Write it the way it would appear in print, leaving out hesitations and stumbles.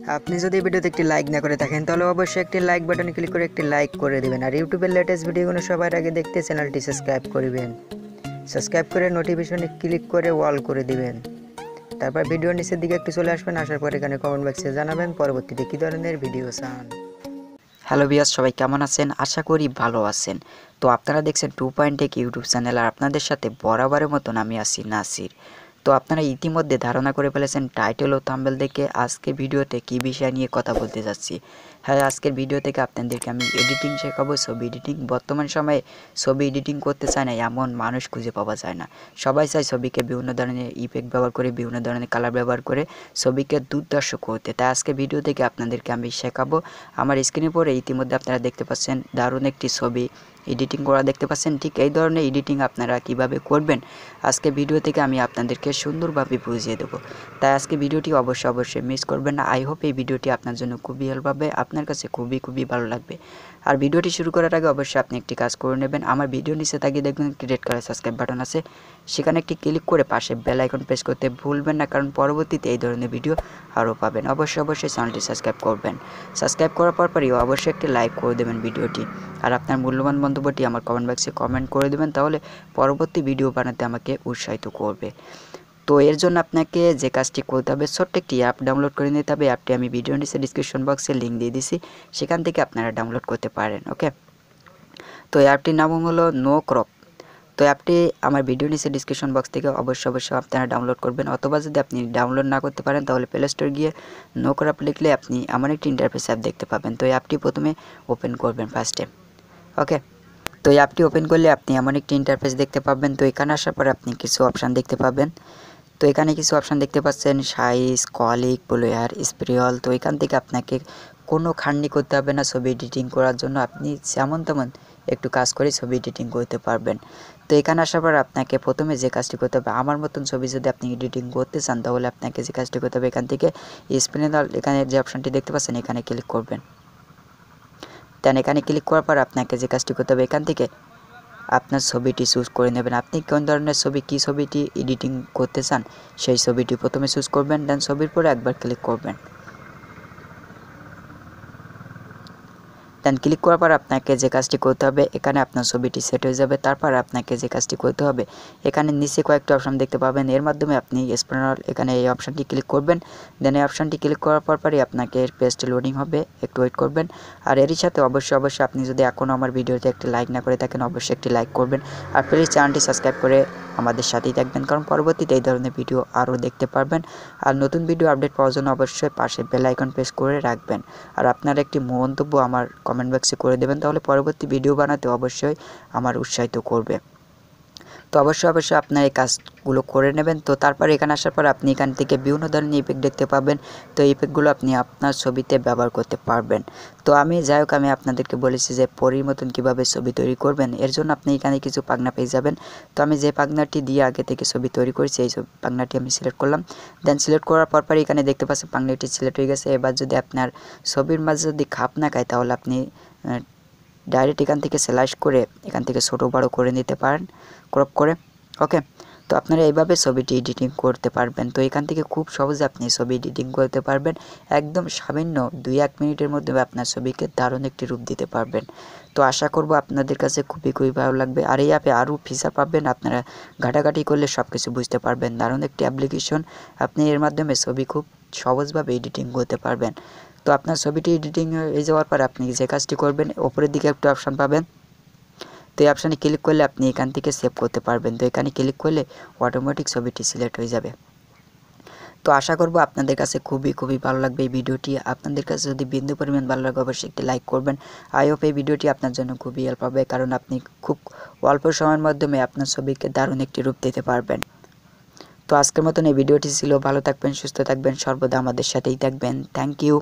আপনি যদি ভিডিওতে একটি লাইক না করে থাকেন তাহলে অবশ্যই একটি লাইক বাটনে ক্লিক করে একটি লাইক করে দিবেন। আর ইউটিউবের লেটেস্ট ভিডিওগুলো সবার আগে দেখতে চ্যানেলটি সাবস্ক্রাইব করবেন। সাবস্ক্রাইব করে নোটিফিকেশনে ক্লিক করে অল করে দিবেন। তারপর ভিডিওর নিচের দিকে একটু চলে আসবেন, আসার পর এখানে কমেন্ট বক্সে জানাবেন পরবর্তীতে কী ধরনের ভিডিও চান। হ্যালো ভিউয়ার্স, সবাই কেমন আছেন? আশা করি ভালো আছেন। তো আপনারা দেখছেন 2.টেক ইউটিউব চ্যানেল, আর আপনাদের সাথে বরাবরের মতন আমি আছি নাসির। তো আপনারা ইতিমধ্যে ধারণা করে ফেলেছেন টাইটেল ও থাম্বনেল দেখে আজকে ভিডিওতে কী বিষয় নিয়ে কথা বলতে যাচ্ছি। হ্যাঁ, আজকের ভিডিও থেকে আপনাদেরকে আমি এডিটিং শেখাবো, ছবি এডিটিং। বর্তমান সময়ে ছবি এডিটিং করতে চায় না এমন মানুষ খুঁজে পাওয়া যায় না। সবাই চায় ছবিকে বিভিন্ন ধরনের ইফেক্ট ব্যবহার করে, বিভিন্ন ধরনের কালার ব্যবহার করে ছবিকে দুর্দর্শ করতে। তাই আজকে ভিডিও থেকে আপনাদেরকে আমি শেখাবো। আমার স্ক্রিনে পরে ইতিমধ্যে আপনারা দেখতে পাচ্ছেন দারুণ একটি ছবি এডিটিং করা দেখতে পাচ্ছেন। ঠিক এই ধরনের এডিটিং আপনারা কিভাবে করবেন আজকে ভিডিও থেকে আমি আপনাদেরকে সুন্দরভাবে বুঝিয়ে দেবো। তাই আজকে ভিডিওটি অবশ্যই মিস করবেন না। আই হোপ এই ভিডিওটি আপনার জন্য খুবই হেল্প হবে, আপনার কাছে খুবই ভালো লাগবে। আর ভিডিওটি শুরু করার আগে অবশ্যই আপনি একটি কাজ করে নেবেন। আমার ভিডিও নিচে তাকিয়ে দেখবেন একটি রেড কালার সাবস্ক্রাইব বাটন আছে, সেখানে একটি ক্লিক করে পাশে বেল আইকন প্রেস করতে ভুলবেন না, কারণ পরবর্তীতে এই ধরনের ভিডিও আরও পাবেন। অবশ্যই চ্যানেলটি সাবস্ক্রাইব করবেন। সাবস্ক্রাইব করার পরই অবশ্যই একটি লাইক করে দেবেন ভিডিওটি, আর আপনার মূল্যবান মন্তব্যটি আমার কমেন্ট বক্সে কমেন্ট করে দেবেন, তাহলে পরবর্তী ভিডিও বানাতে আমাকে উৎসাহিত করবে। তো এর জন্য আপনাকে যে কাজটি করতে হবে, ছোট্ট একটি অ্যাপ ডাউনলোড করে নিতে হবে। অ্যাপটি আমি ভিডিও নিচে ডিসক্রিপশন বক্সে লিঙ্ক দিয়ে দিছি, সেখান থেকে আপনারা ডাউনলোড করতে পারেন। ওকে, তো অ্যাপটির নাম হলো নো ক্রপ। তো অ্যাপটি আমার ভিডিও নিচে ডিসক্রিপশন বক্স থেকে অবশ্যই আপনারা ডাউনলোড করবেন, অথবা যদি আপনি ডাউনলোড না করতে পারেন তাহলে প্লে স্টোর গিয়ে নো ক্রপ লিখলে আপনি এমন একটি ইন্টারফেস অ্যাপ দেখতে পাবেন। তো এই অ্যাপটি প্রথমে ওপেন করবেন ফার্স্টে। ওকে, তো এই অ্যাপটি ওপেন করলে আপনি এমন একটি ইন্টারফেস দেখতে পাবেন। তো এখানে আসার পরে আপনি কিছু অপশান দেখতে পাবেন। তো এখানে কিছু অপশান দেখতে পাচ্ছেন, সাইজ, কলিক, ব্লোয়ার, স্প্রিয়ল। তো এখান থেকে আপনাকে কোনো খাটনি করতে হবে না ছবি এডিটিং করার জন্য। আপনি যেমন তেমন একটু কাজ করে ছবি এডিটিং করতে পারবেন। তো এখানে আসার পর আপনাকে প্রথমে যে কাজটি করতে হবে, আমার মতন ছবি যদি আপনি এডিটিং করতে চান তাহলে আপনাকে যে কাজটি করতে হবে, এখান থেকে স্প্রিয়ল এখানে যে অপশানটি দেখতে পাচ্ছেন এখানে ক্লিক করবেন। দেন এখানে ক্লিক করার পর আপনাকে যে কাজটি করতে হবে, এখান থেকে আপনার ছবিটি চুজ করে নেবেন। আপনি কোন ধরনের ছবি, কী ছবিটি এডিটিং করতে চান সেই ছবিটি প্রথমে চুজ করবেন। দেন ছবির পরে একবার ক্লিক করবেন। দেন ক্লিক করার পর আপনাকে যে কাজটি করতে হবে, এখানে আপনার ছবিটি সেট হয়ে যাবে। তারপর আপনাকে যে কাজটি করতে হবে, এখানে নিচে কয়েকটি অপশান দেখতে পাবেন, এর মাধ্যমে আপনি স্প্রিয়ল এখানে এই অপশানটি ক্লিক করবেন। দেন এই অপশানটি ক্লিক করার পরই আপনাকে পেজটি লোডিং হবে, একটু ওয়েট করবেন। আর এরই সাথে অবশ্যই আপনি যদি এখনও আমার ভিডিওতে একটি লাইক না করে থাকেন অবশ্যই একটি লাইক করবেন। আর প্লিজ চ্যানেলটি সাবস্ক্রাইব করে আমাদের সাথেই থাকবেন, কারণ পরবর্তীতে এই ধরনের ভিডিও আরও দেখতে পারবেন। আর নতুন ভিডিও আপডেট পাওয়ার জন্য অবশ্যই পাশে বেল আইকন প্রেস করে রাখবেন। আর আপনার একটি মন্তব্য আমার কমেন্ট বক্সে করে দেবেন, তাহলে পরবর্তী ভিডিও বানাতে অবশ্যই আমার উৎসাহিত করবে। তো অবশ্যই আপনার এই কাজগুলো করে নেবেন। তো তারপর এখানে আসার পর আপনি এখান থেকে বিভিন্ন ধরনের ইফেক্ট দেখতে পাবেন। তো ইফেক্টগুলো আপনি আপনার ছবিতে ব্যবহার করতে পারবেন। তো আমি আমি আপনাদেরকে বলেছি যে পরীর মতন কীভাবে ছবি তৈরি করবেন, এর জন্য আপনি এখানে কিছু পাখনা পেয়ে যাবেন। তো আমি যে পাখনাটি দিয়ে আগে থেকে ছবি তৈরি করেছি এই পাখনাটি আমি সিলেক্ট করলাম। দেন সিলেক্ট করার পর এখানে দেখতে পাচ্ছেন পাখনাটি সিলেক্ট হয়ে গেছে। এবার যদি আপনার ছবির মাঝে যদি খাপ না খায় তাহলে আপনি ডাইরেক্ট এখান থেকে স্লাইস করে এখান থেকে ছোটো বড়ো করে নিতে পারেন ক্রপ করে। ওকে, তো আপনারা এইভাবে ছবিটি এডিটিং করতে পারবেন। তো এখান থেকে খুব সহজে আপনি ছবি এডিটিং করতে পারবেন, একদম সামান্য 2-1 মিনিটের মধ্যে আপনার ছবিকে দারুণ একটি রূপ দিতে পারবেন। তো আশা করব আপনাদের কাছে খুবই ভালো লাগবে। আর এই অ্যাপে আরও ফিচার পাবেন, আপনারা ঘাটাঘাটি করলে সব কিছু বুঝতে পারবেন। দারুণ একটি অ্যাপ্লিকেশন, আপনি এর মাধ্যমে ছবি খুব সহজভাবে এডিটিং করতে পারবেন। তো আপনার ছবিটি এডিটিং হয়ে যাওয়ার পর আপনি যে কাজটি করবেন, ওপরের দিকে একটা অপশান পাবেন। তো এই অপশানে ক্লিক করলে আপনি এখান থেকে সেভ করতে পারবেন। তো এখানে ক্লিক করলে অটোমেটিক ছবিটি সিলেক্ট হয়ে যাবে। তো আশা করব আপনাদের কাছে খুবই ভালো লাগবে এই ভিডিওটি। আপনাদের কাছে যদি বিন্দু পরিমাণ ভালো লাগে অবশ্যই একটি লাইক করবেন। আই হোপ এই ভিডিওটি আপনার জন্য খুবই হেল্প হবে, কারণ আপনি খুব অল্প সময়ের মাধ্যমে আপনার ছবিকে দারুণ একটি রূপ দিতে পারবেন। তো আজকের মতন এই ভিডিওটি ছিল। ভালো থাকবেন, সুস্থ থাকবেন, সর্বদা আমাদের সাথেই থাকবেন। Thank you.